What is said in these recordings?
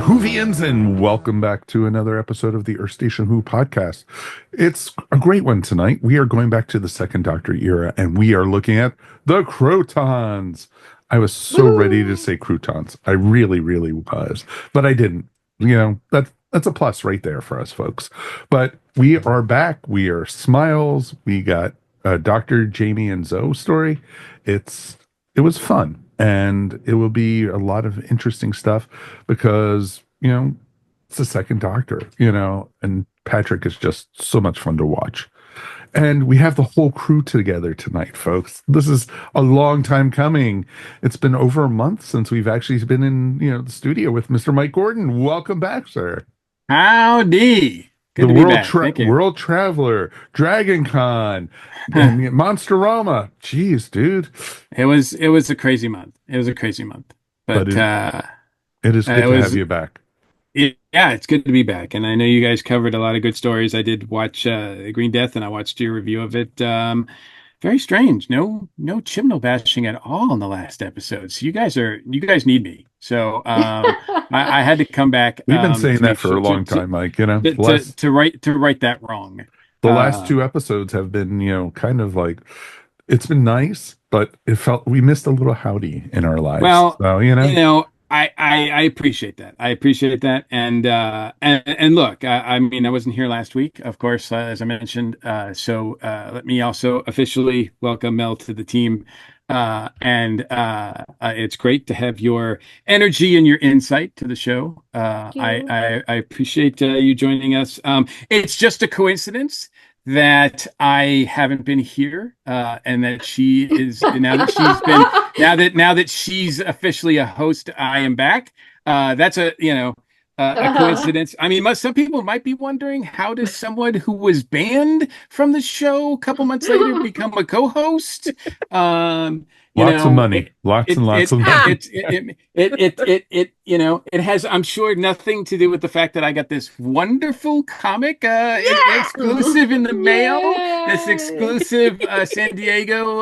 Whovians, and welcome back to another episode of the Earth Station Who podcast. It's a great one tonight. We are going back to the Second Doctor era, and we are looking at the Krotons. I was so ready to say Croutons. I really, really was, but I didn't. That's a plus right there for us, folks. But we are back. We are Smiles. We got Dr. Jamie and Zoe story. It was fun. And it will be a lot of interesting stuff because, it's the Second Doctor, and Patrick is just so much fun to watch. And we have the whole crew together tonight, folks. This is a long time coming. It's been over a month since we've actually been in, the studio with Mr. Mike Gordon. Welcome back, sir. Howdy. Good The to be back. World Traveler, Dragon Con, and Monsterama. Jeez, dude. It was a crazy month. It was a crazy month. But it is good to have you back. Yeah, it's good to be back. And I know you guys covered a lot of good stories. I did watch Green Death, and I watched your review of it. Very strange. No chimnel bashing at all in the last episode. So you guys need me. So I had to come back. We've been saying that for a long time, Mike. To right that wrong. The last two episodes have been, kind of like, it's been nice, but it felt we missed a little howdy in our lives. Well, so, I appreciate that. I appreciate that. And look, I mean, I wasn't here last week, of course, as I mentioned. So let me also officially welcome Mel to the team. It's great to have your energy and your insight to the show. I appreciate you joining us. It's just a coincidence that I haven't been here, and that she is now that she's officially a host, I am back. That's a coincidence. I mean, some people might be wondering, how does someone who was banned from the show a couple months later become a co-host? Lots of money. Lots of money. It has, I'm sure, nothing to do with the fact that I got this wonderful comic exclusive in the mail. This exclusive San Diego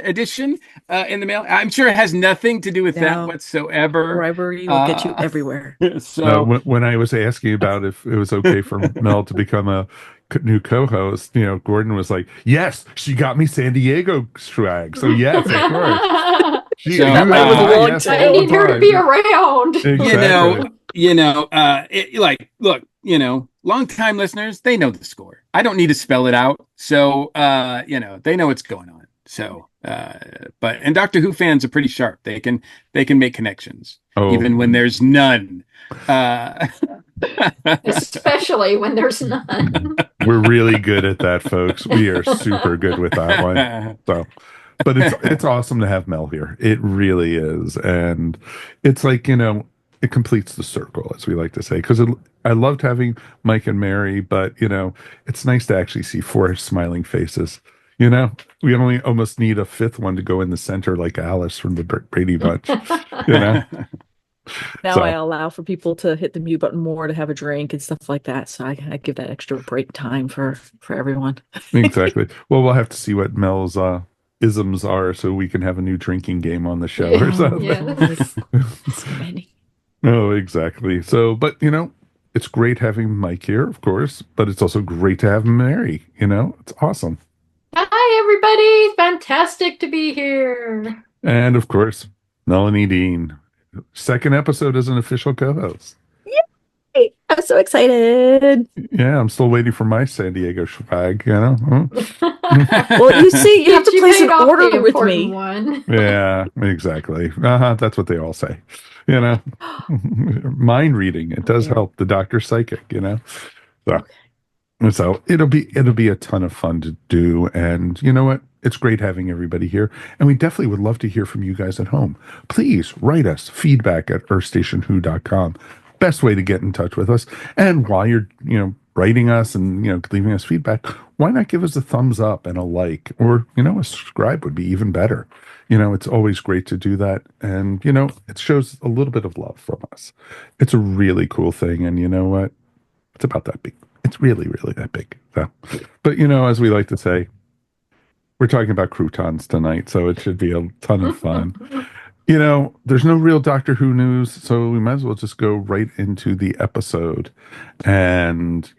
edition in the mail. I'm sure it has nothing to do with that whatsoever. Bribery will get you everywhere. So when I was asking about if it was okay for Mel to become a new co-host, Gordon was like, yes, she got me San Diego swag, so yes, of course. I need her to be around. Exactly. Long-time listeners, they know the score. I don't need to spell it out, so they know what's going on. So and Doctor Who fans are pretty sharp. They can make connections even when there's none. Especially when there's none. We're really good at that, folks. We are super good with that one. So, but it's awesome to have Mel here. It really is, and it's like, it completes the circle, as we like to say. Because I loved having Mike and Mary, but it's nice to actually see four smiling faces. We only almost need a fifth one to go in the center, like Alice from the Brady Bunch. Now I allow for people to hit the mute button more to have a drink and stuff like that. So I give that extra break time for everyone. Exactly. Well, we'll have to see what Mel's isms are so we can have a new drinking game on the show or something. Yes. So many. Oh, exactly. So, but it's great having Mike here, of course, but it's also great to have Mary. It's awesome. Hi, everybody. Fantastic to be here. And of course, Melanie Dean. Second episode as an official co-host. Yay! I'm so excited. Yeah, I'm still waiting for my San Diego swag, Well, you see, you have to place an order with me. One. Yeah, exactly. That's what they all say. Mind reading, it does help. The doctor's psychic, So it'll be a ton of fun to do. And you know what? It's great having everybody here. And we definitely would love to hear from you guys at home. Please write us feedback at earthstationwho.com. Best way to get in touch with us. And while you're, writing us and, leaving us feedback, why not give us a thumbs up and a like, or, a subscribe would be even better. It's always great to do that. And, it shows a little bit of love from us. It's a really cool thing. And you know what? It's about that big. It's really, really that big. So, but, as we like to say, we're talking about croutons tonight, so it should be a ton of fun. There's no real Doctor Who news, so we might as well just go right into the episode. And,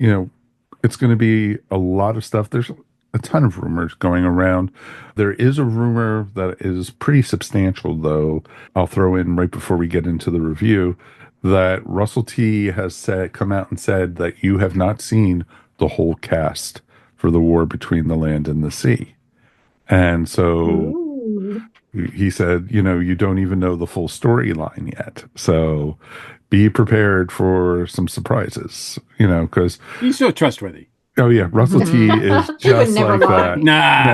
it's going to be a lot of stuff. There's a ton of rumors going around. There is a rumor that is pretty substantial, though. I'll throw in right before we get into the review that Russell T has come out and said that you have not seen the whole cast for the War Between the Land and the Sea. And so Ooh. he said, you don't even know the full storyline yet. So be prepared for some surprises, because, He's so trustworthy. oh, yeah, Russell T is He would just never like lie. that. Nah,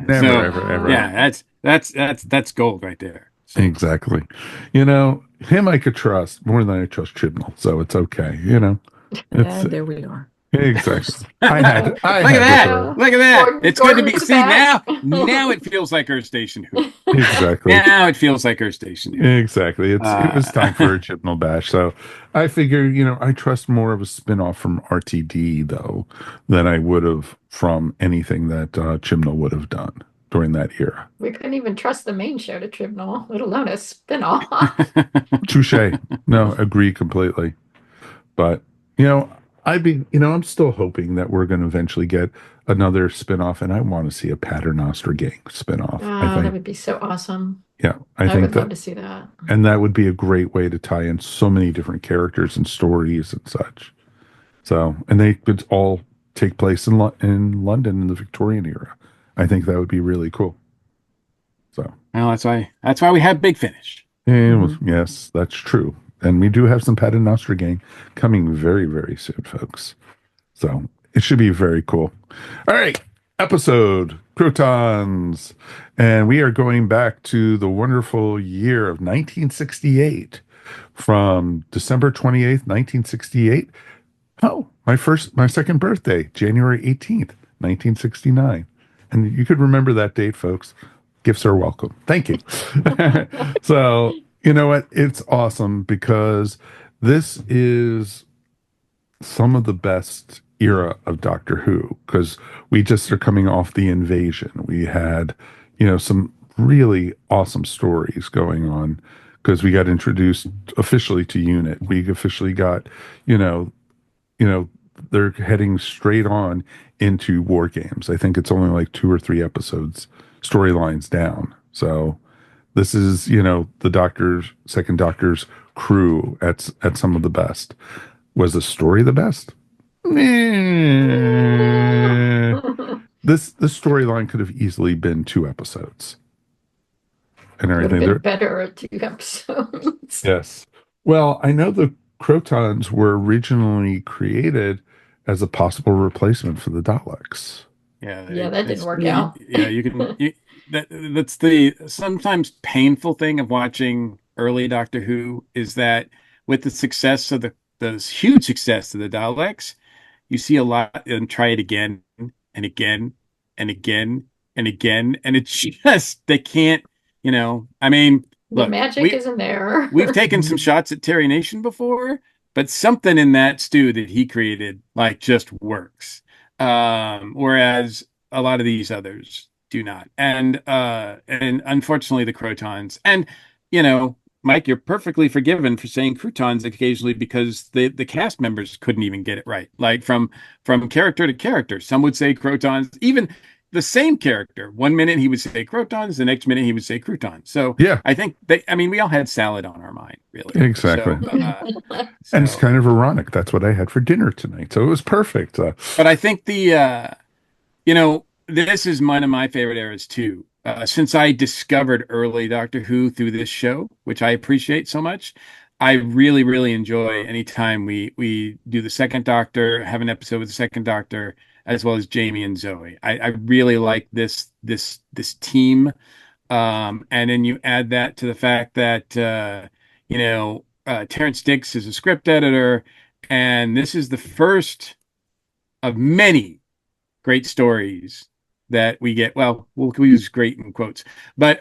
Never, So, ever. yeah, that's gold right there. So, Exactly. Him I could trust more than I trust Chibnall. So it's okay. It's And there we are. exactly. I had Look to at that! throw- Look at that! It's good to be. Gordon's See now, back. now it feels like Earth Station Who. Exactly. Now it feels like Earth Station Who. Exactly. It was time for a Chibnall bash. So I figure, I trust more of a spin-off from RTD though than I would have from anything that Chibnall would have done during that era. We couldn't even trust the main show to Tribunal, let alone a spinoff. Touche. No, agree completely. But, I'm still hoping that we're going to eventually get another spinoff, and I want to see a Paternoster Gang spinoff. I Oh, think, that would be so awesome. yeah, I I think would love that, to see that. and that would be a great way to tie in so many different characters and stories and such. So, and they could all take place in London in the Victorian era. I think that would be really cool. So, Well, that's why we have Big Finish. and yes, that's true. And we do have some Paternoster Gang coming very, very soon, folks. So it should be very cool. All right, episode Krotons. And we are going back to the wonderful year of 1968 from December 28th, 1968. Oh, my second birthday, January 18th, 1969. And you could remember that date, folks. Gifts are welcome. Thank you. So, you know what? It's awesome because this is some of the best era of Doctor Who because we just are coming off the invasion. We had, some really awesome stories going on because we got introduced officially to UNIT. We officially got, they're heading straight on into War Games. I think it's only like 2 or 3 episodes storylines down. So this is, the second Doctor's crew at some of the best. Was the story the best? This storyline could have easily been 2 episodes. And Would have everything. been better at 2 episodes. Yes. Well, I know the Krotons were originally created as a possible replacement for the Daleks. Yeah, Yeah, that didn't work out. Yeah, that's the sometimes painful thing of watching early Doctor Who is that with the success of the huge success of the Daleks, you see a lot and try it again and again and again and again, and it's just they can't. I mean, The look, magic isn't there. we've taken some shots at Terry Nation before, but something in that stew that he created just works. Whereas a lot of these others do not. And unfortunately the Krotons. And Mike, you're perfectly forgiven for saying Krotons occasionally because the cast members couldn't even get it right. Like from character to character. Some would say Krotons, even the same character. One minute he would say Krotons, the next minute he would say Croutons. So Yeah. I think we all had salad on our mind, really. Exactly. And it's kind of ironic. That's what I had for dinner tonight. So it was perfect. But I think this is one of my favorite eras too. Since I discovered early Doctor Who through this show, which I appreciate so much, I really, really enjoy anytime we do the second Doctor, have an episode with the second Doctor, as well as Jamie and Zoe. I really like this team. And then you add that to the fact that Terrence Dicks is a script editor, and this is the first of many great stories that we get. Well, we'll use great in quotes, but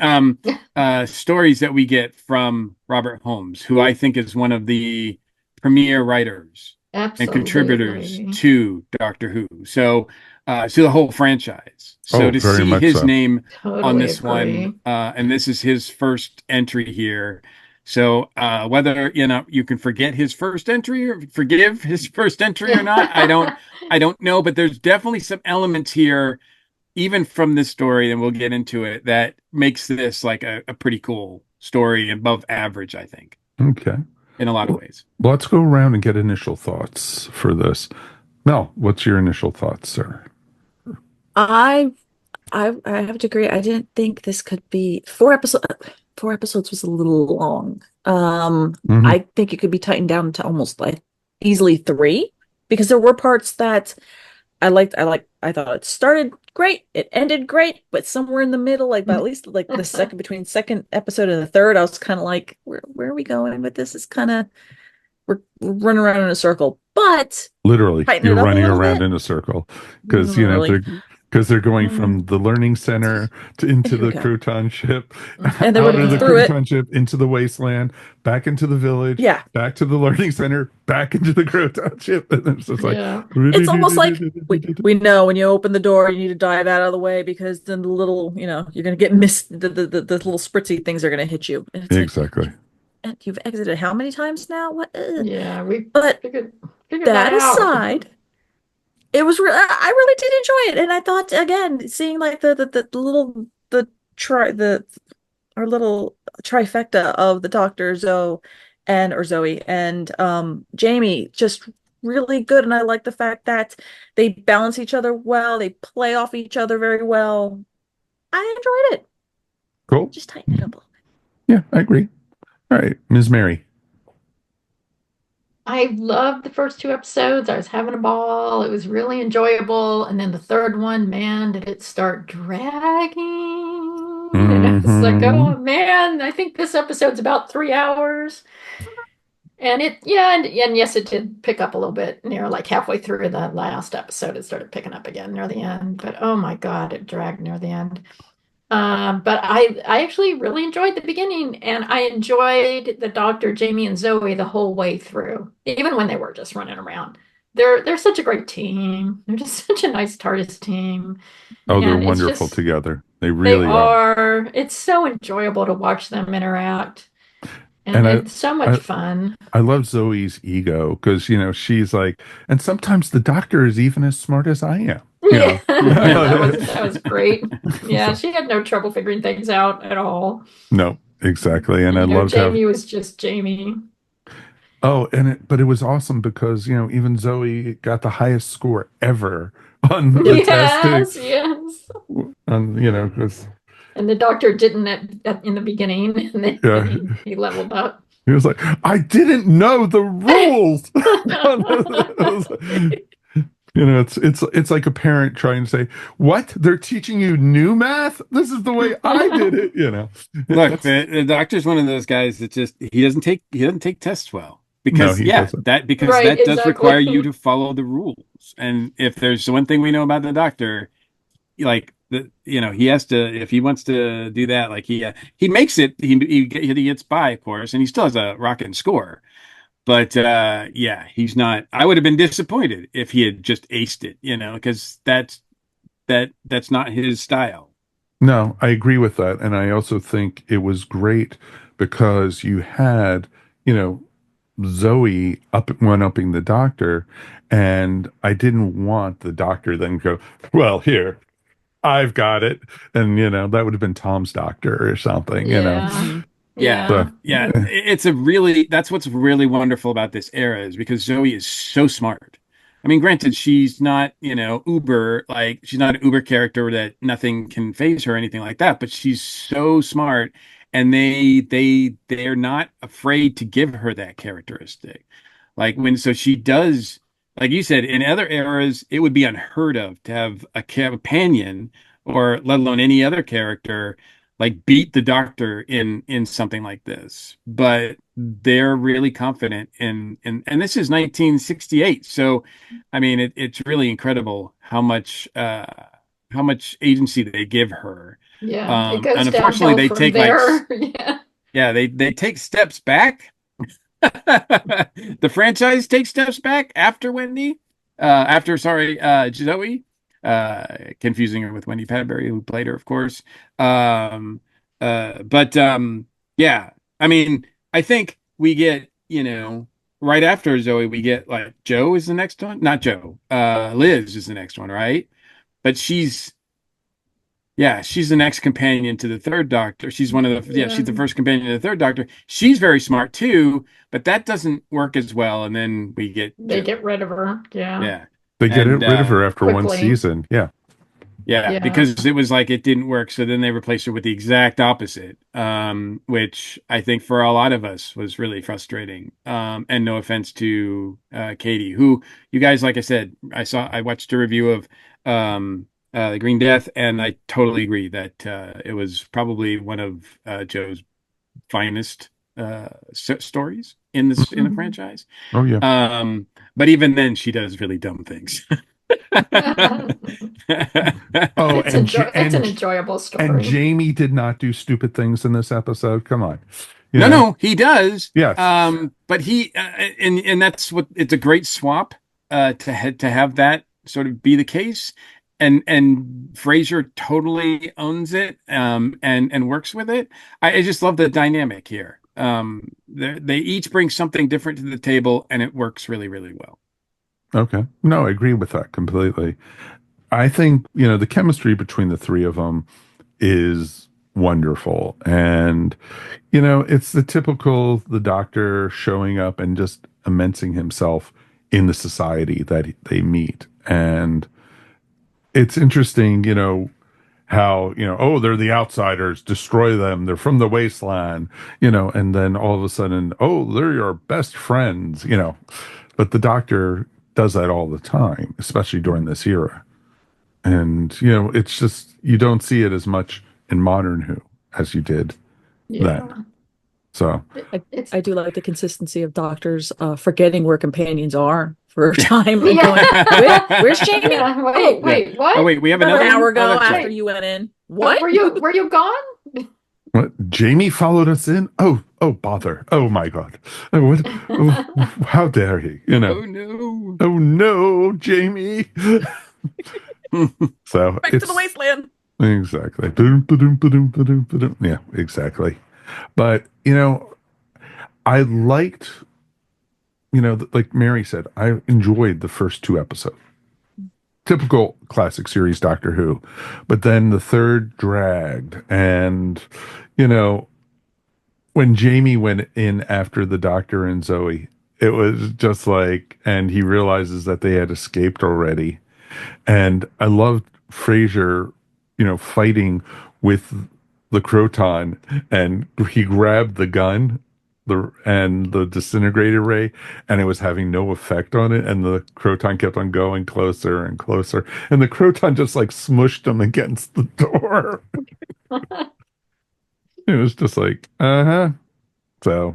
stories that we get from Robert Holmes, who I think is one of the premier writers and contributors Absolutely. to Doctor Who. So, to the whole franchise. So Oh, to very see much his so. name on Totally this one, agree. and this is his first entry here. So, whether you can forget his first entry or forgive his first entry or not, I don't know. But there's definitely some elements here, even from this story, and we'll get into it, that makes this like a pretty cool story, above average, I think, Okay. in a lot of Well, ways. let's go around and get initial thoughts for this. Mel, what's your initial thoughts, sir? I I have to agree. I didn't think this could be 4 episodes. 4 episodes was a little long. Hmm. I think it could be tightened down to almost like easily three because there were parts that I thought it started great, it ended great, but somewhere in the middle, like at least like the second between second episode and the third, I was kind of like, where are we going with this? It's kind of we're running around in a circle, but Literally, tighten you're it up a running little around bit. in a circle because Really, they're going Mhm. from the learning center into Here we the go. Croton ship, And they're out running of the through it. Croton ship into the wasteland, back into the village, Yeah, back to the learning center, back into the Croton ship, and it's just like, Yeah. it's almost like we know when you open the door, you need to dive out of the way because then the little, you're gonna get missed. The little spritzy things are gonna hit you, and it's like exactly. you've exited how many times now? What? Yeah, we But figured that that out. aside, it was I really did enjoy it, and I thought again, seeing like the little the try the our little trifecta of the Doctor Zoe and Jamie just really good, and I like the fact that they balance each other well, they play off each other very well. I enjoyed it. Cool. Just tighten it up a little Yeah, I agree. All right, Ms. Mary. I loved the first two episodes. I was having a ball. It was really enjoyable. And then the third one, man, did it start dragging? And I was like, Hmm. oh man, I think this episode's about 3 hours. And yeah, and yes, it did pick up a little bit near like halfway through the last episode. It started picking up again near the end. But oh my God, it dragged near the end. But I actually really enjoyed the beginning, and I enjoyed the Doctor, Jamie, and Zoe the whole way through, even when they were just running around. They're such a great team. They're just such a nice TARDIS team, Oh, they're and it's wonderful just together. They they really are. are. It's so enjoyable to watch them interact, and And it's so much I, fun. I love Zoe's ego because, she's like, and sometimes the doctor is even as smart as I am, Yeah, yeah, that was great. It's Yeah, like, she had no trouble figuring things out at all. no, exactly. And And I loved how, Jamie was just Jamie. oh, but it was awesome because, even Zoe got the highest score ever on the testing. Yes, yes. On, 'cause, And the doctor didn't in the beginning, and then yeah, he leveled up. he was like, I didn't know the rules. I was like, it's like a parent trying to say, "What? They're teaching you new math? This is the way I did it." Look, That's the doctor's one of those guys that just he doesn't take tests well no, because he doesn't. because Right, that does require you exactly. to follow the rules. And if there's one thing we know about the doctor, like he has to, if he wants to do that, like he makes it, he gets by, of course, and he still has a rocking score. But yeah, he's not. I would have been disappointed if he had just aced it, because that's not his style. No, I agree with that, and I also think it was great because you had, you know, Zoe one-upping the doctor, and I didn't want the doctor then go, well, here, I've got it, and that would have been Tom's doctor or something. Yeah, bit. Yeah. So, yeah, Yeah. That's what's really wonderful about this era, is because Zoe is so smart. I mean, granted, she's not, uber, like she's not an uber character that nothing can phase her or anything like that, but she's so smart, and they're not afraid to give her that characteristic. Like so she does, like you said, in other eras, it would be unheard of to have a companion, or let alone any other character, like beat the doctor in something like this. But they're really confident and this is 1968. So I mean, it's really incredible how much agency they give her. yeah. It And goes unfortunately downhill they from take like there. Yeah, yeah, they take steps back The franchise takes steps back after Wendy, Zoe, confusing her with Wendy Padbury, who played her, of course. Um, but yeah, I mean, I think we get, right after Zoe, we get like Joe is the next one, not Joe, Liz is the next one, right? But she's the next companion to the third Doctor. She's one of the, she's the first companion to the third Doctor. She's very smart too, but that doesn't work as well. And then they get rid of her. Yeah. Yeah. They get And rid of her after one quickly. season. Yeah. yeah, because it was like it didn't work. So then they replaced her with the exact opposite, which I think for a lot of us was really frustrating. And no offense to Katie, who you guys, like I said, I watched a review of The Green Death, and I totally agree that it was probably one of Joe's finest stories in the franchise. Oh yeah. But even then, she does really dumb things. Oh, it's an enjoyable story. And Jamie did not do stupid things in this episode. Come on. No, he does. Yes. But he and that's what it's a great swap to have that sort of be the case. And Frasier totally owns it and works with it. I just love the dynamic here. They each bring something different to the table, and it works really, really well. Okay. No, I agree with that completely. I think, the chemistry between the three of them is wonderful. And, it's the typical, the Doctor showing up and just immensing himself in the society that they meet. And it's interesting, how, oh, they're the outsiders, destroy them, they're from the wasteland, and then all of a sudden, oh, they're your best friends, but the Doctor does that all the time, especially during this era. And, it's just, you don't see it as much in modern Who as you did then. So I do like the consistency of Doctors forgetting where companions are for a time and going, where's Jamie? Yeah, wait, what? Oh, wait, we have About another an hour ago that's after right. you went in. What? Were you gone? what, Jamie followed us in? Oh, bother. Oh my God. How dare he? Oh no. Oh no, Jamie. So Back to the wasteland. Exactly. Yeah, exactly. But, I liked, like Mary said, I enjoyed the first two episodes. Typical classic series Doctor Who. But then the third dragged. And, when Jamie went in after the Doctor and Zoe, it was just like, and he realizes that they had escaped already. And I loved Frasier, fighting with the Croton, and he grabbed the gun, and the disintegrator ray, and it was having no effect on it, and the Croton kept on going closer and closer, and the Croton just like smushed him against the door. It was just like, uh-huh. So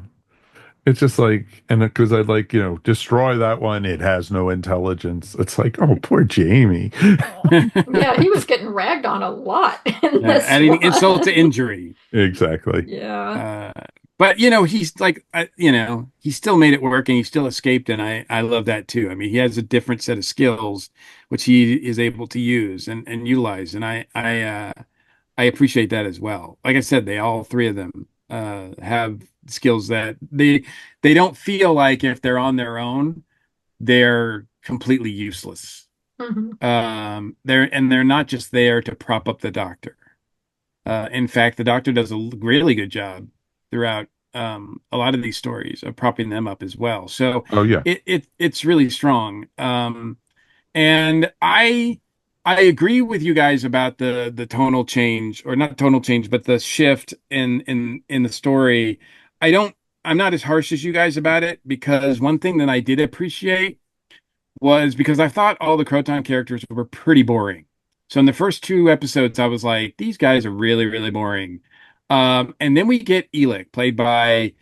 it's just like, and because I'd like, destroy that one. It has no intelligence. It's like, oh, poor Jamie. Yeah, he was getting ragged on a lot. Adding insult to injury. Exactly. Yeah. But he's like, he still made it work, and he still escaped, and I love that too. I mean, he has a different set of skills which he is able to use and utilize, and I appreciate that as well. Like I said, all three of them have skills that they don't feel like if they're on their own, they're completely useless. Mm-hmm. They're not just there to prop up the Doctor. In fact, the Doctor does a really good job throughout a lot of these stories of propping them up as well. So Oh yeah. it's really strong. And I agree with you guys about the tonal change, or not tonal change, but the shift in the story. I'm not as harsh as you guys about it, because one thing that I did appreciate was, because I thought all the Croton characters were pretty boring. So in the first two episodes, I was like, these guys are really, really boring. And then we get Elec, played by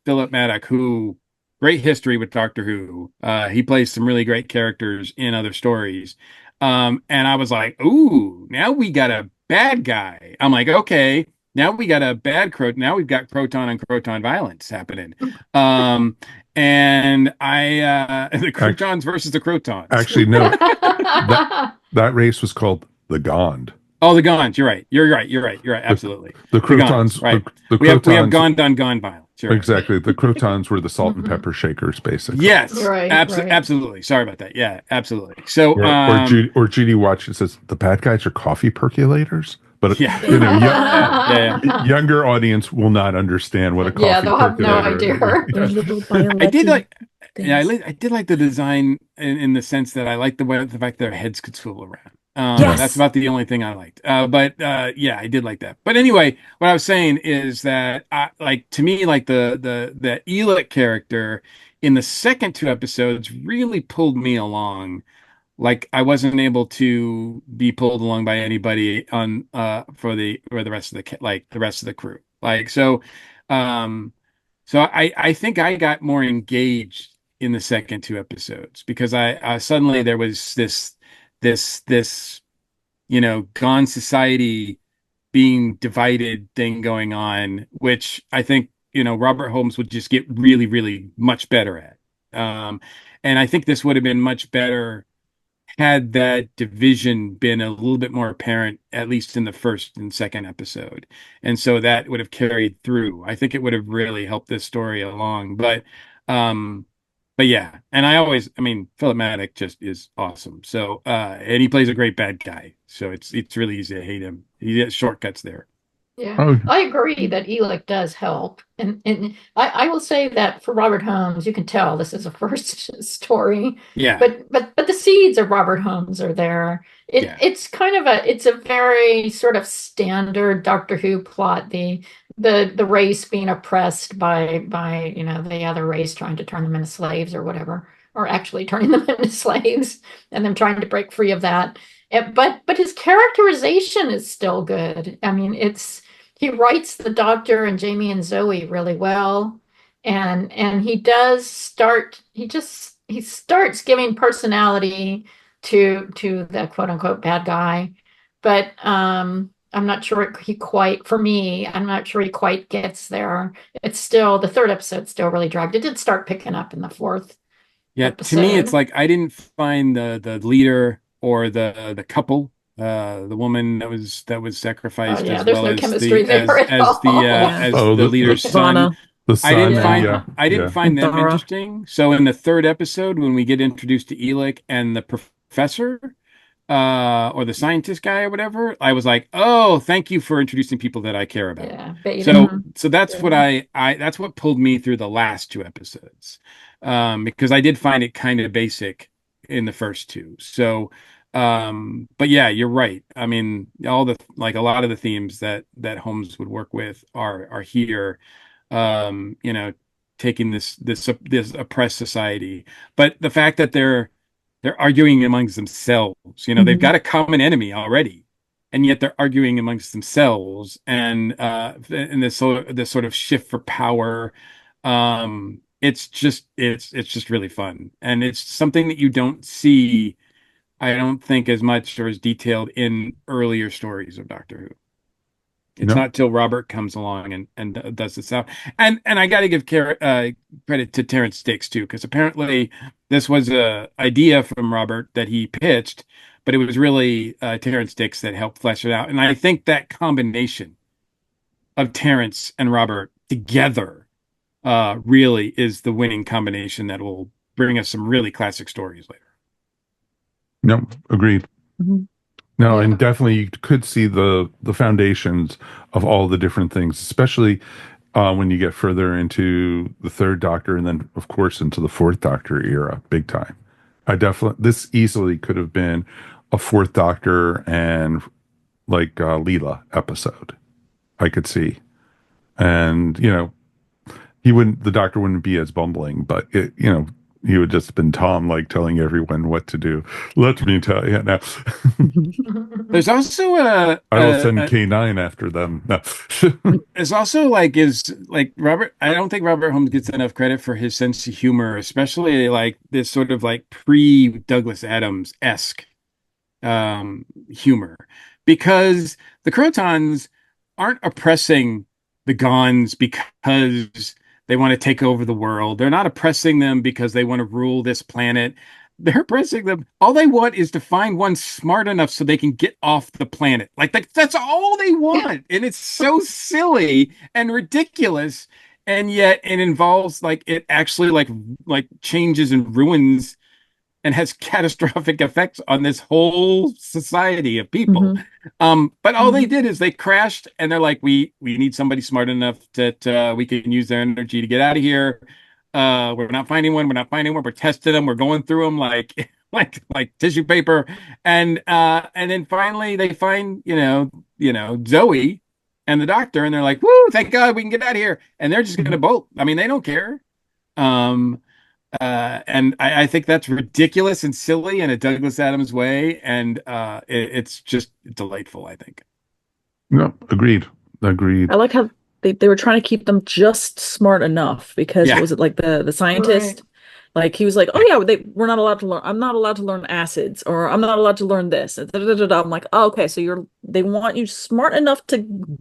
Philip Maddock, who great history with Doctor Who. He plays some really great characters in other stories. And I was like, ooh, now we got a bad guy. I'm like, okay, now we got a bad Croton. Now we've got Croton and Croton violence happening. Um, and the Krotons versus the Crotons. Actually, no, that race was called the Gond. Oh, the Gonds. You're right. You're right. You're right. You're right. Absolutely. The Crotons, Crotons, right. the We have Crotons, Gond on Gond violence. You're right. exactly. The Crotons were the salt and pepper shakers, basically. Yes, Right, right. absolutely. Sorry about that. Yeah, absolutely. So, Or Judy Watch it says the bad guys are coffee perculators, but yeah, younger audience will not understand what a coffee Yeah, they'll have no percolator idea. is. I did like, things. yeah, I did like the design in the sense that I liked the fact their heads could swivel around. Yes. That's about the only thing I liked. But yeah, I did like that. But anyway, what I was saying is that like to me, like the Elec character in the second two episodes really pulled me along. Like I wasn't able to be pulled along by anybody on for the rest of the rest of the crew. Like um so I think I got more engaged in the second two episodes because I suddenly there was this gone society being divided thing going on, which I think Robert Holmes would just get really, really much better at. And I think this would have been much better had that division been a little bit more apparent, at least in the first and second episode. And so that would have carried through. I think it would have really helped this story along. But yeah, and I mean, Philip Maddock just is awesome. So, and he plays a great bad guy. So it's really easy to hate him. He has shortcuts there. Yeah, Oh. I agree that Elec does help. And I will say that for Robert Holmes, you can tell this is a first story. Yeah. But the seeds of Robert Holmes are there. It's kind of it's a very sort of standard Doctor Who plot, the race being oppressed by the other race trying to turn them into slaves or whatever, or actually turning them into slaves and them trying to break free of that. But his characterization is still good. I mean, he writes the Doctor and Jamie and Zoe really well, and he starts giving personality to the quote unquote bad guy, but I'm not sure I'm not sure he quite gets there. It's still the third episode still really dragged. It did start picking up in the fourth. Yeah, episode. to me, it's like I didn't find the leader or the couple, the woman that was sacrificed yeah, as there's well no as chemistry the there at all. as the leader's son. Lana. The son, I didn't find them Dara. interesting. So in the third episode, when we get introduced to Elec and the professor, or the scientist guy or whatever, I was like, oh, thank you for introducing people that I care about. Yeah, So that's what that's what pulled me through the last two episodes. Because I did find it kind of basic in the first two. So, but yeah, you're right. I mean, a lot of the themes that Holmes would work with are here. Taking this oppressed society, but the fact that they're arguing amongst themselves, they've got a common enemy already, and yet they're arguing amongst themselves, and this sort of shift for power. It's just really fun, and it's something that you don't see, I don't think, as much or as detailed in earlier stories of Doctor Who. It's not till Robert comes along and does this out. And I got to give credit to Terrence Dicks too, because apparently this was a idea from Robert that he pitched, but it was really Terrence Dicks that helped flesh it out. And I think that combination of Terrence and Robert together really is the winning combination that will bring us some really classic stories later. No, agreed. Mhm. No, Yeah. and definitely you could see the foundations of all the different things, especially when you get further into the third Doctor and then, of course, into the fourth Doctor era, big time. This easily could have been a fourth Doctor and like Leela episode. I could see, and the Doctor wouldn't be as bumbling, but he would just been Tom, like telling everyone what to do. Let me tell you now. There's also I will send K9 after them. No. It's also Robert. I don't think Robert Holmes gets enough credit for his sense of humor, especially like this sort of like pre-Douglas Adams-esque humor, because the Crotons aren't oppressing the Gons because they want to take over the world. They're not oppressing them because they want to rule this planet. They're oppressing them. All they want is to find one smart enough so they can get off the planet. Like that's all they want. And it's so silly and ridiculous. And yet it involves like it actually like changes and ruins and has catastrophic effects on this whole society of people. But all they did is they crashed, and they're like, we need somebody smart enough that we can use their energy to get out of here. We're not finding one. We're not finding one. We're testing them. We're going through them like like tissue paper, and then finally they find Zoe and the doctor, and they're like, woo, thank God we can get out of here, and they're just gonna bolt. I mean, they don't care. And I think that's ridiculous and silly in a Douglas Adams way, and it's just delightful, I think. No, agreed. I like how they were trying to keep them just smart enough because was it like the scientist? Right. Like he was like, oh yeah, we're not allowed to learn. I'm not allowed to learn acids, or I'm not allowed to learn this. I'm like, oh, okay, so they want you smart enough to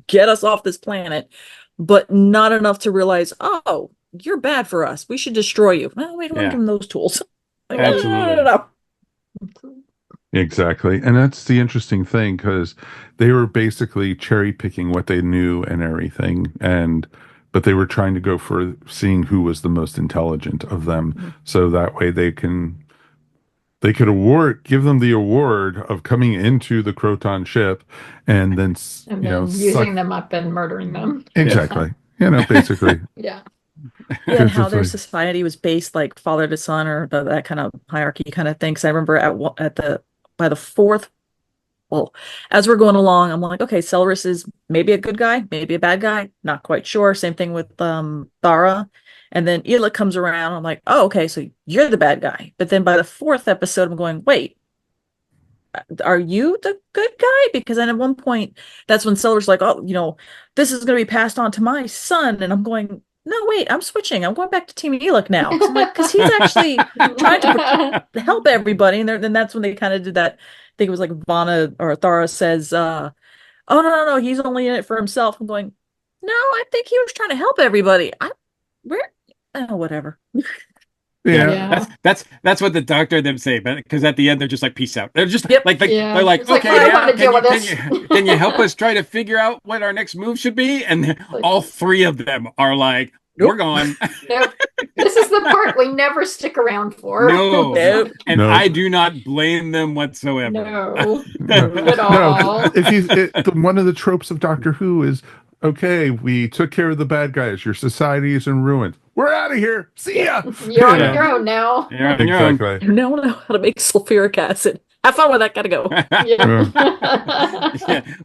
get us off this planet, but not enough to realize, oh, you're bad for us. We should destroy you. Well, we don't want to give them those tools. Like, absolutely. No. Exactly. And that's the interesting thing, because they were basically cherry picking what they knew and everything. But they were trying to go for seeing who was the most intelligent of them. So that way they could give them the award of coming into the Croton ship and then using them up and murdering them. Exactly. Basically. Yeah. Yeah, and how their society was based like father to son, or that kind of hierarchy kind of thing. Because I remember by the fourth, well, as we're going along, I'm like, okay, Celeris is maybe a good guy, maybe a bad guy, not quite sure. Same thing with Thara, and then Ela comes around. I'm like, oh, okay, so you're the bad guy. But then by the fourth episode, I'm going, wait, are you the good guy? Because then at one point, that's when Celeris like, oh, this is going to be passed on to my son, and I'm going, no, wait, I'm switching. I'm going back to Team Elec now. So I'm like, because he's actually trying to help everybody. And then that's when they kind of did that. I think it was like Vanna or Thara says, oh, no, he's only in it for himself. I'm going, no, I think he was trying to help everybody. Whatever. Yeah. That's what the doctor and them say, but because at the end they're just like, peace out. They're just they're like, it's okay, now can you help us try to figure out what our next move should be? And all three of them are like, we're gone. Nope. This is the part we never stick around for. No. Nope. And I do not blame them whatsoever. No. At all. One of the tropes of Doctor Who is, okay, we took care of the bad guys. Your society is in ruins. We're out of here. See ya. You're on your own now. You're on your own. You now know how to make sulfuric acid. Have fun with that. Gotta go. Yeah.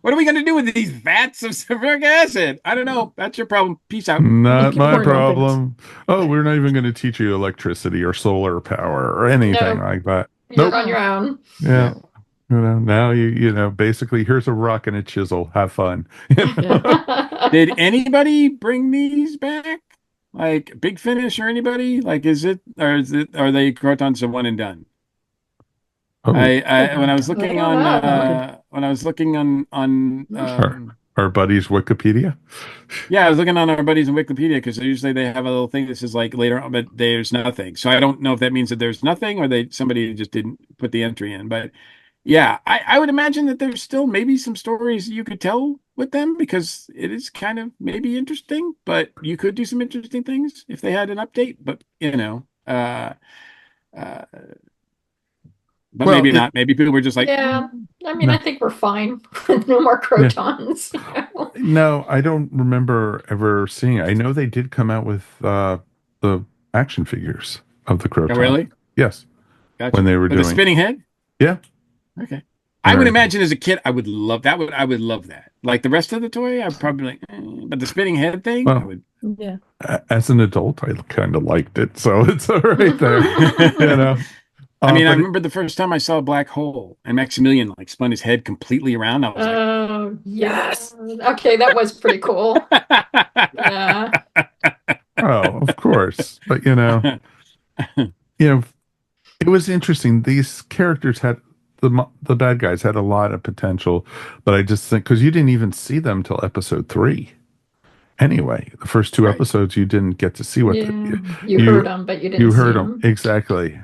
What are we gonna do with these vats of sulfuric acid? I don't know. That's your problem. Peace out. Not my problem. Oh, we're not even going to teach you electricity or solar power or anything like that. You're on your own. Yeah. Now you basically here's a rock and a chisel. Have fun. Did anybody bring these back? Like Big Finish or anybody? Like are they Krotons a one and done? Oh. When I was looking on our buddies Wikipedia. Yeah, I was looking on our buddies in Wikipedia because usually they have a little thing that says like later on, but there's nothing. So I don't know if that means that there's nothing or somebody just didn't put the entry in. But yeah, I would imagine that there's still maybe some stories you could tell with them because it is kind of maybe interesting, but you could do some interesting things if they had an update. But but maybe not. Maybe people were just like, I mean, I think we're fine with no more Krotons. No, I don't remember ever seeing it. I know they did come out with the action figures of the Krotons. Oh, really? Yes. Gotcha. When they were doing the spinning head. Yeah. Okay. I would imagine as a kid, I would love that. I would love that. Like the rest of the toy, I'd probably like, but the spinning head thing, well, I would. Yeah. As an adult, I kind of liked it, so it's all right there. I mean, I remember the first time I saw a black hole and Maximilian like spun his head completely around. I was like, "Oh, yes. Okay, that was pretty cool." Yeah. Oh, of course. But it was interesting. These characters had the bad guys had a lot of potential, but I just think because you didn't even see them till episode 3. Anyway, the first 2 Right. episodes you didn't get to see what Yeah. You heard you them, but you you didn't see heard them them. exactly,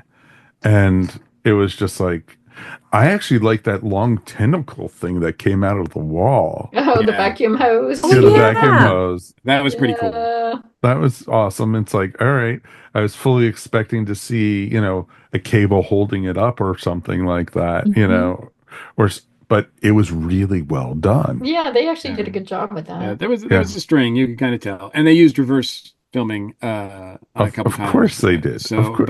and it was just like I actually like that long tentacle thing that came out of the wall. Oh, the Yeah. vacuum hose. Oh, Yeah, the yeah. vacuum hose. That was pretty cool. Yeah. That was awesome. It's like, all right, I was fully expecting to see, a cable holding it up or something like that, Mhm. but it was really well done. Yeah, they actually Yeah. did a good job with Yeah, that. there was Yeah. a string, you could kind of tell. And they used reverse filming a couple Of times. course they did. Of So, course.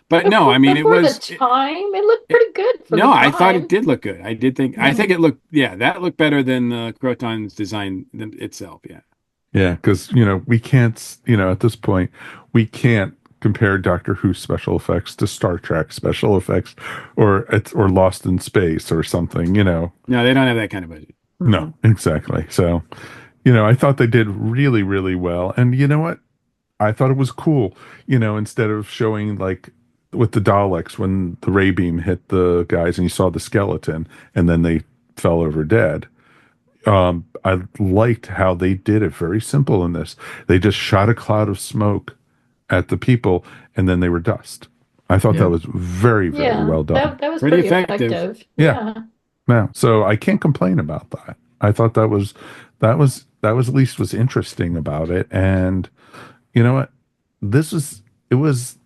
but no, I mean it for was the time, it looked pretty good for the no, I thought it time. did look good. I think it looked that looked better than the Krotons design itself. Yeah. Yeah, because we can't, at this point, we can't compare Doctor Who special effects to Star Trek special effects, or Lost in Space or something. No, they don't have that kind of budget. No, exactly. So, I thought they did really, really well. And you know what? I thought it was cool. Instead of showing like with the Daleks when the ray beam hit the guys and you saw the skeleton and then they fell over dead. I liked how they did it very simple in this. They just shot a cloud of smoke at the people and then they were dust. I thought Yeah. that was very, very Yeah, well done. that was Pretty pretty effective. effective. Yeah. Yeah. So I can't complain about that. I thought that was at least was interesting about it. And you know what? It was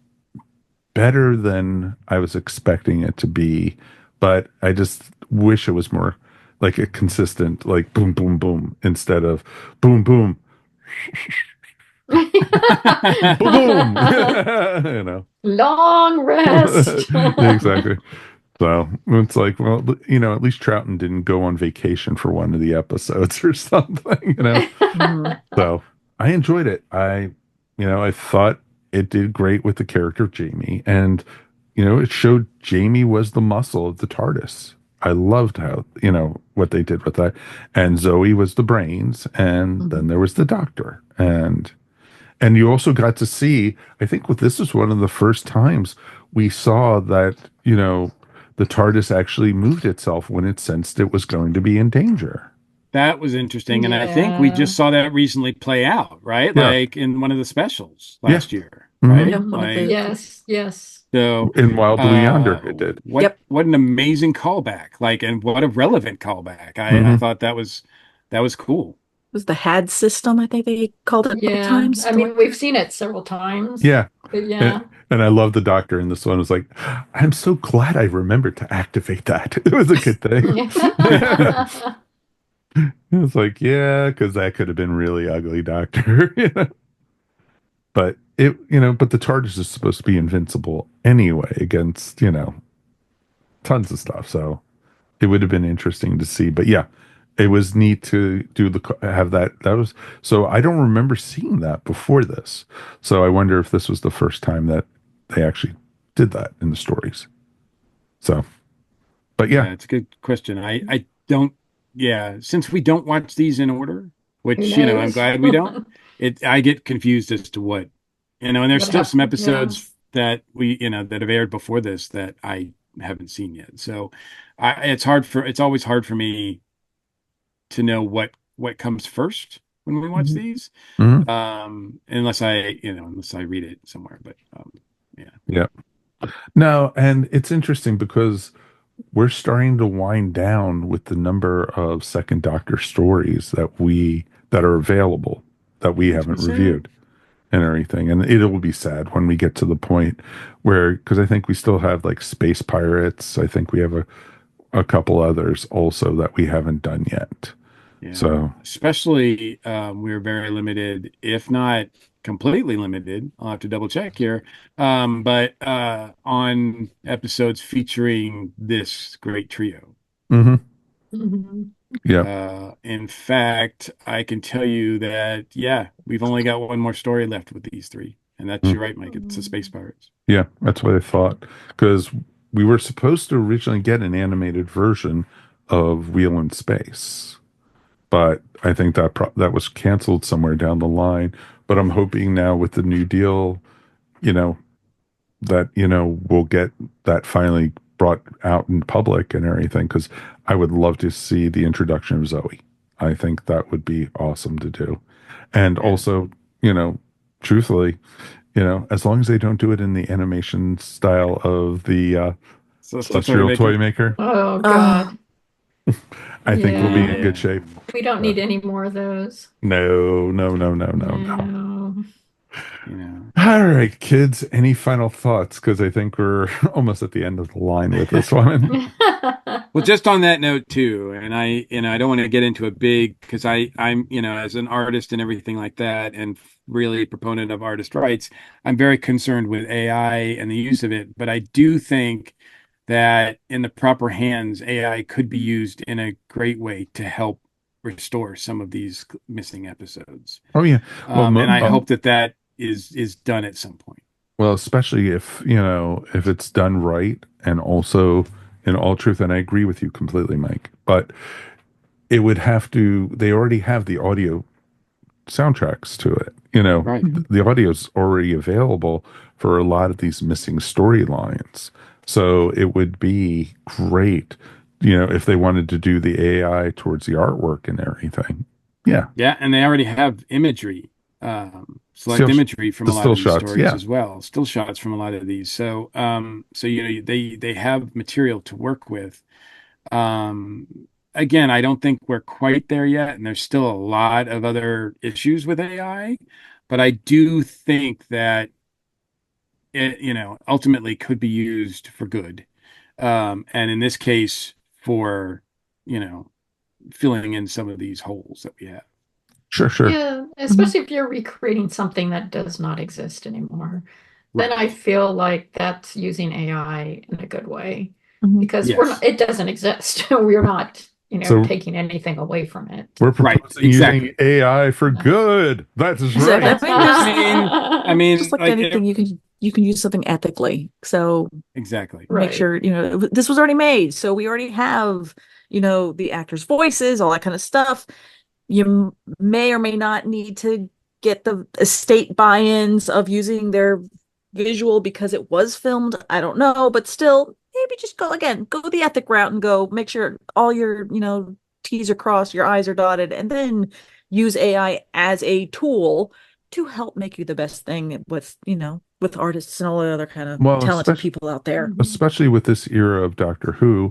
better than I was expecting it to be, but I just wish it was more like a consistent, like boom, boom, boom, instead of boom, boom, boom, boom. Long rest. Exactly. So it's like, well, at least Troughton didn't go on vacation for one of the episodes or something. So I enjoyed it. I thought it did great with the character of Jamie, and it showed Jamie was the muscle of the TARDIS. I loved how what they did with that, and Zoe was the brains, and then there was the Doctor, and you also got to see. I think this was one of the first times we saw that the TARDIS actually moved itself when it sensed it was going to be in danger. That was interesting, and I think we Yeah. just saw that recently play out, right? Yeah. Like in one of the specials last year, Mhm. right? Yeah, one of the- Yes. So In Wild Blue Yonder, it did. What an amazing callback! Like, and what a relevant callback! I Mhm. thought that was cool. It was the HAD system, I think they called it a couple Yeah. times. I mean, we've seen it several times. Yeah. But yeah. And I love the Doctor in this one. It was like, I'm so glad I remembered to activate that. It was a good thing. It was like, yeah, because that could have been really ugly, Doctor. But but the TARDIS is supposed to be invincible anyway against, tons of stuff. So it would have been interesting to see. But yeah, it was neat to have that. That was so I don't remember seeing that before this. So I wonder if this was the first time that they actually did that in the stories. So, but yeah, It's a good question. I don't. Yeah, since we don't watch these in order, which Who I'm knows? glad we don't. I get confused as to what and there's What still some happened, episodes that we that have aired before this that I haven't seen yet. So it's always hard for me to know what comes first when we watch these. Mhm. Unless I read it somewhere. But Yeah. No, and it's interesting because we're starting to wind down with the number of Second Doctor stories that are available that we haven't say. reviewed and everything. And it will be sad when we get to the point where, because I think we still have like Space Pirates. I think we have a couple others also that we haven't done yet. yeah. So especially we're very limited, if not completely limited. I'll have to double check here. But on episodes featuring this great trio. mhm. Mhm. Yeah. In fact, I can tell you that, we've only got one more story left with these three. And that's, you're right, Mike. It's the Space Pirates. Yeah, that's what I thought. Because we were supposed to originally get an animated version of Wheel in Space, but I think that was canceled somewhere down the line. But I'm hoping now with the new deal, that we'll get that finally brought out in public and everything, because I would love to see the introduction of Zoe. I think that would be awesome to do. And also, truthfully, as long as they don't do it in the animation style of the Celestial Toy Maker, Oh God. I think we'll be in Yeah. good shape. We don't need any more of those. No. No. All right, kids, any final thoughts? Because I think we're almost at the end of the line with this one. Well, just on that note too, and I don't want to get into a big, because I'm, as an artist and everything like that, and really proponent of artist rights, I'm very concerned with AI and the use of it. But I do think that in the proper hands, AI could be used in a great way to help restore some of these missing episodes. Oh yeah, well, and I hope that is done at some point. Well, especially if it's done right, and also in all truth, and I agree with you completely, Mike, but it would have to, they already have the audio soundtracks to it. Right. The audio's already available for a lot of these missing storylines. So it would be great, if they wanted to do the AI towards the artwork and everything. Yeah. Yeah, and they already have imagery, select imagery from a lot of these stories as well. Still shots from a lot of these. So, they have material to work with. Again, I don't think we're quite there yet, and there's still a lot of other issues with AI, but I do think that it, ultimately could be used for good. And in this case, for, filling in some of these holes that we have. Sure. Yeah, especially if you're recreating something that does not exist anymore. Then I feel like that's using AI in a good way, because it doesn't exist. We're not, taking anything away from it. We're proposing using AI for good. That's right. I mean, just like anything, you can use something ethically. So exactly, make sure this was already made, so we already have the actors' voices, all that kind of stuff. You may or may not need to get the estate buy-ins of using their visual because it was filmed. I don't know, but still, maybe just go the ethic route and go make sure all your T's are crossed, your I's are dotted, and then use AI as a tool to help make you the best thing with artists and all the other kind of talented people out there. Especially with this era of Doctor Who,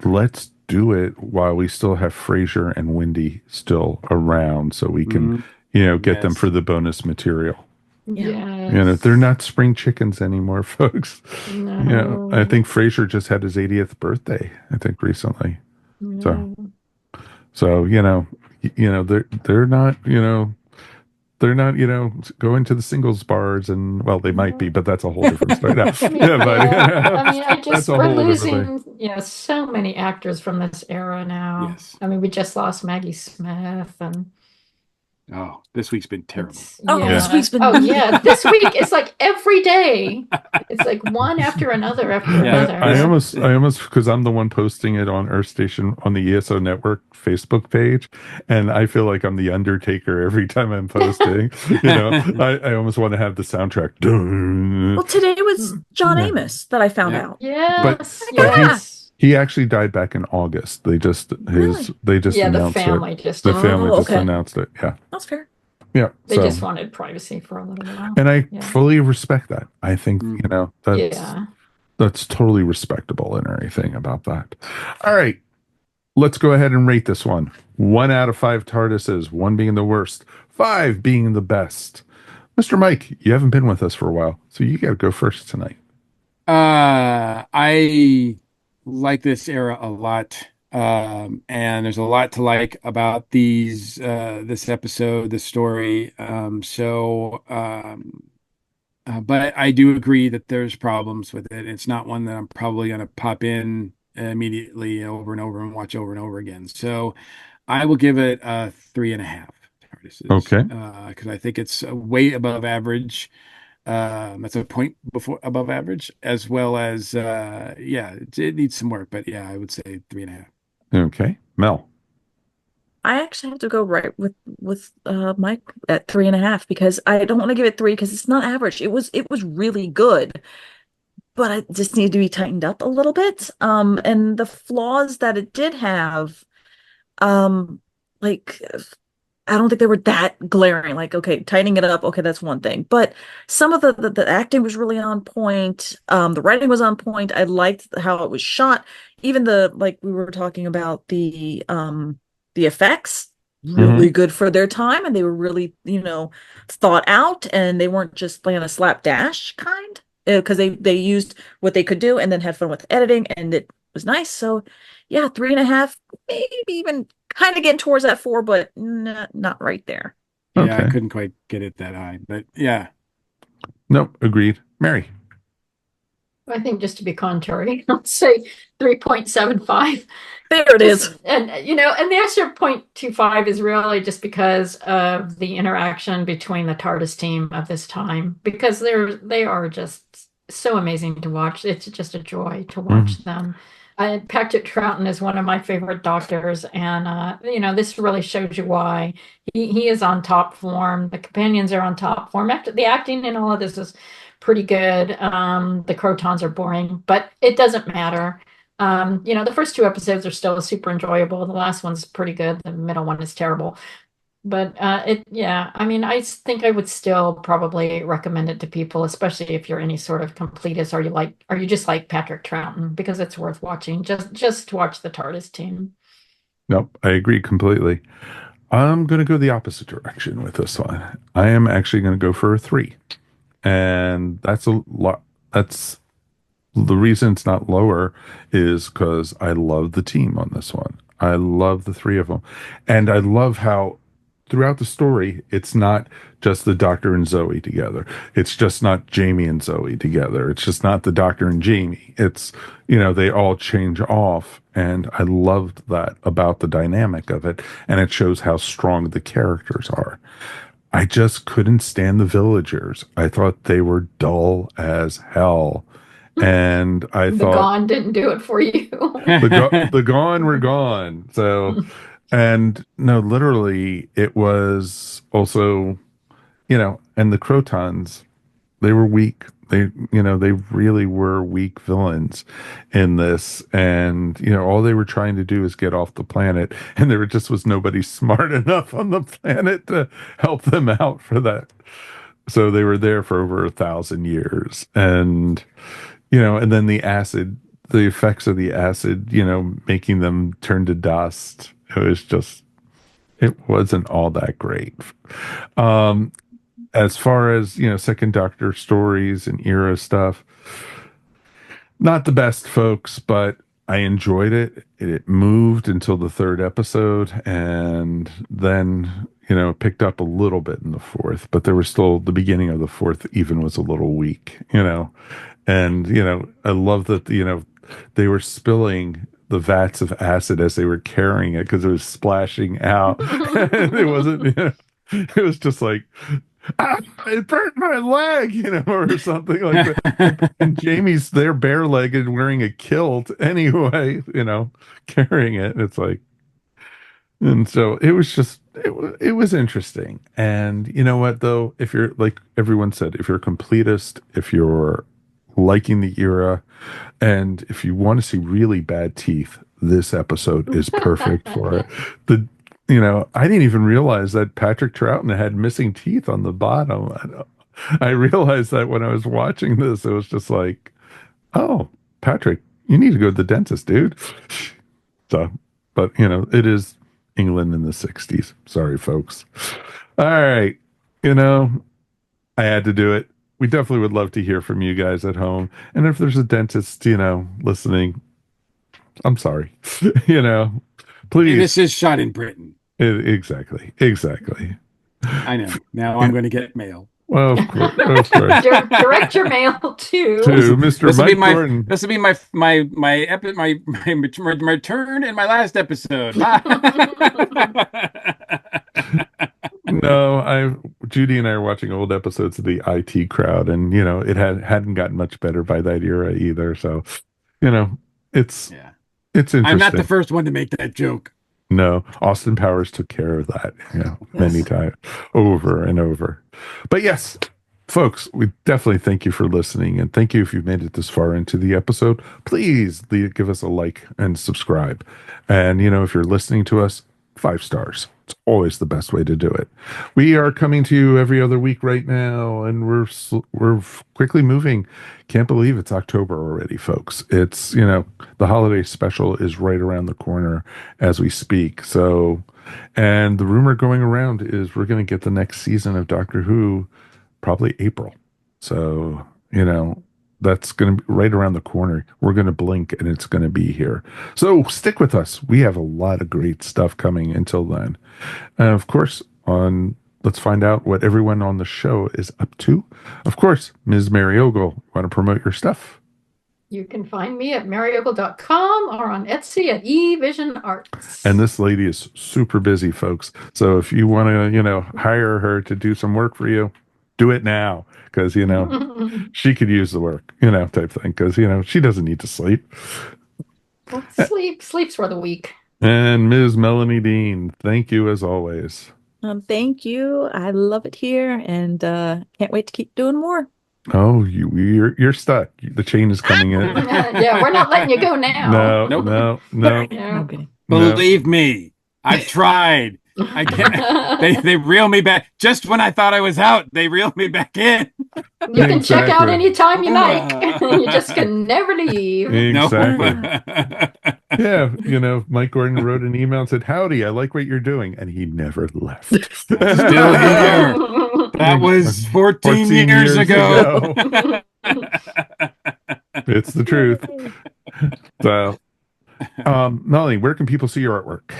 let's do it while we still have Frasier and Wendy still around, so we can get them for the bonus material. They're not spring chickens anymore, folks. No. I think Frasier just had his 80th birthday, I think, recently. No. So they're not going to the singles bars, and well, they might be, but that's a whole different story. We're losing so many actors from this era now. Yes. I mean, we just lost Maggie Smith, and this week's been terrible. This week's been this week it's like every day. It's like one after another another. I almost because I'm the one posting it on Earth Station on the ESO Network Facebook page, and I feel like I'm the Undertaker every time I'm posting. I almost want to have the soundtrack. Well, today was John Amos that I found out. Yes. He actually died back in August. They just announced the family it. just Announced it. Yeah, that's fair. Yeah, they just wanted privacy for a little while, and I fully respect that. I think that's totally respectable and everything about that. All right, let's go ahead and rate this one. 1 out of 5 TARDISes, 1 being the worst, 5 being the best. Mr. Mike, you haven't been with us for a while, so you got to go first tonight. I like this era a lot, and there's a lot to like about this episode, this story. But I do agree that there's problems with it. It's not one that I'm probably going to pop in immediately over and over and watch over and over again. So I will give it a 3.5. Okay. Because I think it's way above average. That's a point above average, as well as it needs some work, but I would say 3.5. Okay, Mel. I actually have to go right with Mike at 3.5, because I don't want to give it 3 because it's not average. It was really good, but it just needed to be tightened up a little bit. And the flaws that it did have, like I don't think they were that glaring. Like, okay, tightening it up, okay, that's one thing. But some of the acting was really on point. The writing was on point. I liked how it was shot. Even like we were talking about the effects, really good for their time, and they were really, thought out, and they weren't just playing a slapdash kind. Because they used what they could do and then had fun with editing, and it was nice. So, yeah, 3.5, maybe even kind of getting towards that 4, but not right there. Yeah, Okay. I couldn't quite get it that high, but yeah. Nope, agreed. Mary. I think just to be contrary, let's say 3.75. There it is. And and the extra 0.25 is really just because of the interaction between the TARDIS team of this time, because they are just so amazing to watch. It's just a joy to watch them. Patrick Troughton is one of my favorite doctors, and this really shows you why he is on top form. The companions are on top form. After the acting in all of this is pretty good. The Krotons are boring, but it doesn't matter. The first 2 episodes are still super enjoyable. The last one's pretty good. The middle one is terrible. But I think I would still probably recommend it to people, especially if you're any sort of completist or you just like Patrick Troughton, because it's worth watching. Just watch the TARDIS team. Nope, I agree completely. I'm going to go the opposite direction with this one. I am actually going to go for a 3. And that's a lot. That's the reason it's not lower is because I love the team on this one. I love the 3 of them. And I love how throughout the story, it's not just the Doctor and Zoe together. It's just not Jamie and Zoe together. It's just not the Doctor and Jamie. It's, they all change off. And I loved that about the dynamic of it. And it shows how strong the characters are. I just couldn't stand the villagers. I thought they were dull as hell. And I thought... The Gone didn't do it for you. the Gone were gone. So... And no, literally, it was also, and the Krotons, they were weak. They really were weak villains in this. And, all they were trying to do is get off the planet. And there just was nobody smart enough on the planet to help them out for that. So they were there for over 1,000 years. And, and then the effects of the acid, making them turn to dust. It wasn't all that great. As far as, Second Doctor stories and era stuff, not the best, folks, but I enjoyed it. It moved until the 3rd episode, and then, picked up a little bit in the 4th, but there was still the beginning of the 4th even was a little weak, and, I love that, they were spilling the vats of acid as they were carrying it because it was splashing out. It wasn't, it was just like, it burnt my leg, or something like that. And Jamie's there bare-legged wearing a kilt anyway, carrying it. It's like, and so it was just, it was interesting. And you know what, though, if you're, like everyone said, if you're a completist, if you're liking the era, and if you want to see really bad teeth, this episode is perfect for it. I didn't even realize that Patrick Troughton had missing teeth on the bottom. I realized that when I was watching this. It was just like, oh, Patrick, you need to go to the dentist, dude. So, but it is England in the 60s. Sorry, folks. All right. I had to do it. We definitely would love to hear from you guys at home. And if there's a dentist, listening, I'm sorry. Please. This is shot in Britain. Exactly. I know. Now I'm going to get mail. Well, of course. Direct your mail to Mr. Mike Gordon. This will be my turn in my last episode. No, Judy and I are watching old episodes of the IT Crowd, and it hadn't gotten much better by that era either. So, it's interesting. I'm not the first one to make that joke. No, Austin Powers took care of that, many times, over and over. But yes, folks, we definitely thank you for listening, and thank you if you've made it this far into the episode. Please give us a like and subscribe. And if you're listening to us, 5 stars. It's always the best way to do it. We are coming to you every other week right now, and we're quickly moving. Can't believe it's October already, folks. It's the holiday special is right around the corner as we speak. So, and the rumor going around is we're going to get the next season of Doctor Who probably April. So, that's going to be right around the corner. We're going to blink and it's going to be here. So stick with us. We have a lot of great stuff coming until then. And of course, let's find out what everyone on the show is up to. Of course, Ms. Mary Ogle, want to promote your stuff? You can find me at maryogle.com or on Etsy at eVision Arts. And this lady is super busy, folks. So if you want to, hire her to do some work for you, do it now, because she could use the work, type thing, because she doesn't need to sleep. Well, sleep's for the weak. And Ms. Melanie Dean, thank you as always. Thank you. I love it here, and can't wait to keep doing more. Oh, you're stuck. The chain is coming in. Yeah, we're not letting you go now. No. Okay. Believe me, I've tried. I can't. They reel me back. Just when I thought I was out, they reel me back in. You can check out anytime you like. You just can never leave. Exactly. Yeah, Mike Gordon wrote an email and said, "Howdy, I like what you're doing," and he never left. Still here. That was 14 years ago. It's the truth. So, Melanie, where can people see your artwork?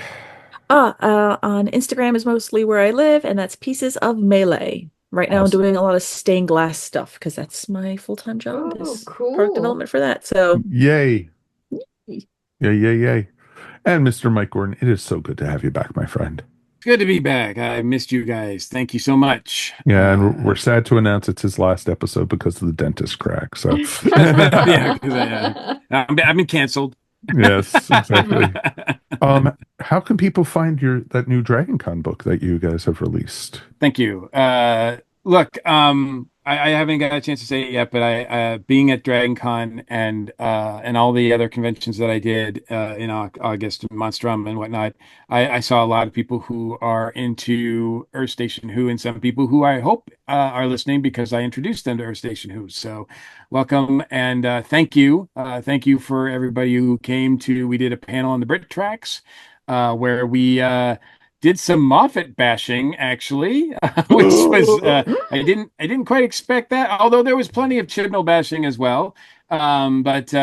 On Instagram is mostly where I live, and that's Pieces of Melee. Right now, I'm doing a lot of stained glass stuff because that's my full-time job. Oh, is cool. Product development for that. So, yay. Yay. And Mr. Mike Gordon, it is so good to have you back, my friend. Good to be back. I missed you guys. Thank you so much. Yeah, and we're sad to announce it's his last episode because of the dentist crack. So, yeah, because I've been canceled. Yes, exactly. How can people find that new Dragon Con book that you guys have released? Thank you. Look, I haven't got a chance to say it yet, but I being at Dragon Con and all the other conventions that I did in August, Monstrum and whatnot, I saw a lot of people who are into Earth Station Who, and some people who I hope are listening because I introduced them to Earth Station Who. So welcome and thank you. Thank you for everybody who came to. We did a panel on the Brit Tracks where we did some Moffat bashing, actually, which was I didn't quite expect that. Although there was plenty of Chibnall bashing as well. But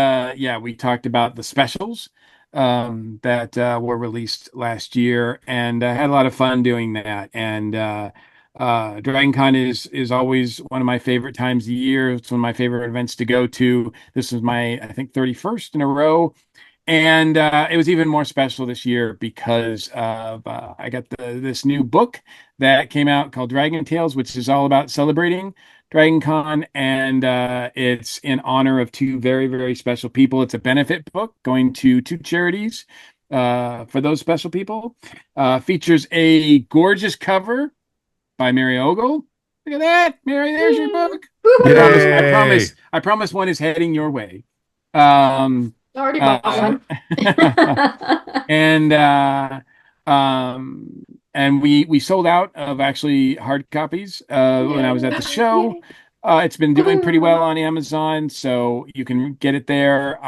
we talked about the specials that were released last year, and had a lot of fun doing that. And Dragon Con is always one of my favorite times of the year. It's one of my favorite events to go to. This is my, I think, 31st in a row. And it was even more special this year because of I got this new book that came out called Dragon Tales, which is all about celebrating Dragon Con, and it's in honor of two very, very special people. It's a benefit book going to two charities for those special people. Features a gorgeous cover by Mary Ogle. Look at that, Mary! There's your book. I promise one is heading your way. Already bought one. And we sold out of actually hard copies when I was at the show. It's been doing pretty well on Amazon, so you can get it there.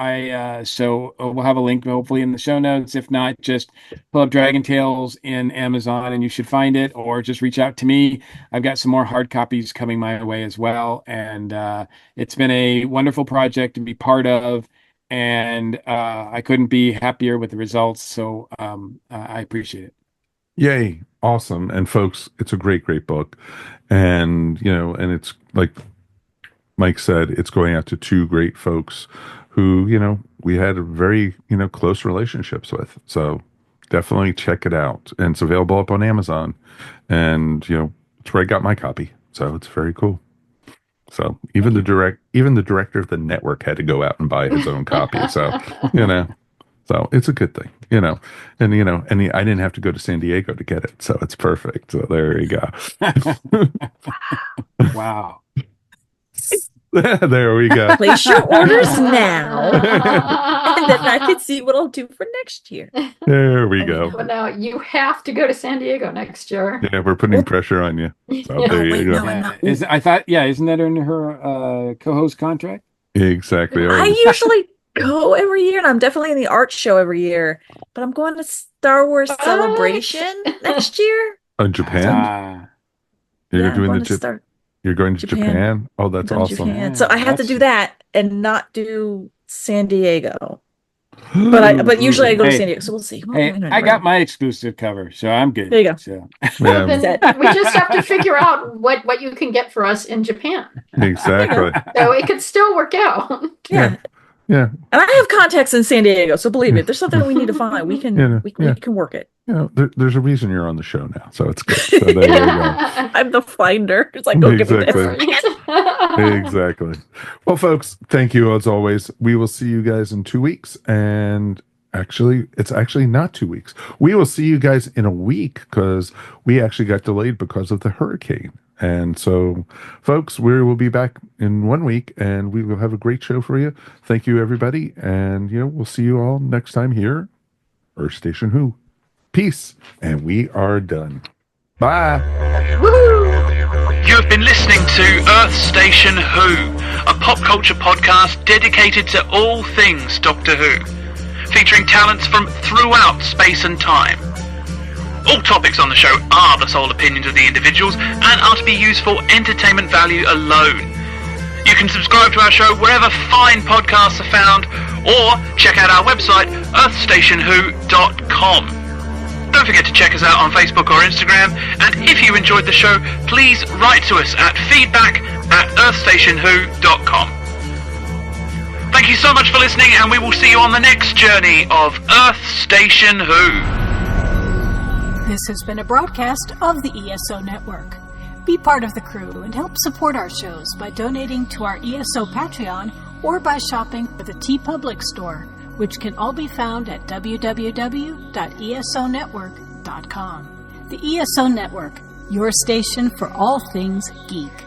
So we'll have a link hopefully in the show notes. If not, just pull up Dragon Tales in Amazon and you should find it, or just reach out to me. I've got some more hard copies coming my way as well, and it's been a wonderful project to be part of. And I couldn't be happier with the results, so I appreciate it. Yay, awesome. And folks, it's a great book, and and it's like Mike said, it's going out to two great folks who we had a very close relationships with. So definitely check it out, and it's available up on Amazon, and it's where I got my copy, so it's very cool. So even the director of the network had to go out and buy his own copy. So, so it's a good thing, and I didn't have to go to San Diego to get it. So it's perfect. So there you go. Wow. There we go. Place your orders now, and then I can see what I'll do for next year. There we go. But now you have to go to San Diego next year. Yeah, we're putting pressure on you. So there you go. Isn't that in her co-host contract? Exactly. I usually go every year, and I'm definitely in the art show every year. But I'm going to Star Wars Celebration next year. In Japan? You're doing You're going to Japan? Oh, that's awesome. Japan. So I have to do that and not do San Diego. But usually I go to San Diego, so we'll see. I got my exclusive cover, so I'm good. There you go. So. Well, then we just have to figure out what you can get for us in Japan. Exactly. So it could still work out. Yeah. And I have contacts in San Diego, so believe me, if there's something we need to find, we can we can work it. There's a reason you're on the show now, so it's good. So there you go. I'm the finder. It's like, go give me this. Exactly. Well, folks, thank you as always. We will see you guys in 2 weeks. And it's actually not 2 weeks. We will see you guys in a week because we actually got delayed because of the hurricane. And so, folks, we will be back in 1 week and we will have a great show for you. Thank you, everybody. And, we'll see you all next time here. Earth Station Who. Peace. And we are done. Bye. Woo! You have been listening to Earth Station Who, a pop culture podcast dedicated to all things Doctor Who, featuring talents from throughout space and time. All topics on the show are the sole opinions of the individuals and are to be used for entertainment value alone. You can subscribe to our show wherever fine podcasts are found, or check out our website, earthstationwho.com. Don't forget to check us out on Facebook or Instagram, and if you enjoyed the show, please write to us at feedback@earthstationwho.com. Thank you so much for listening, and we will see you on the next journey of Earth Station Who. This has been a broadcast of the ESO Network. Be part of the crew and help support our shows by donating to our ESO Patreon or by shopping at the TeePublic store, which can all be found at www.esonetwork.com. The ESO Network, your station for all things geek.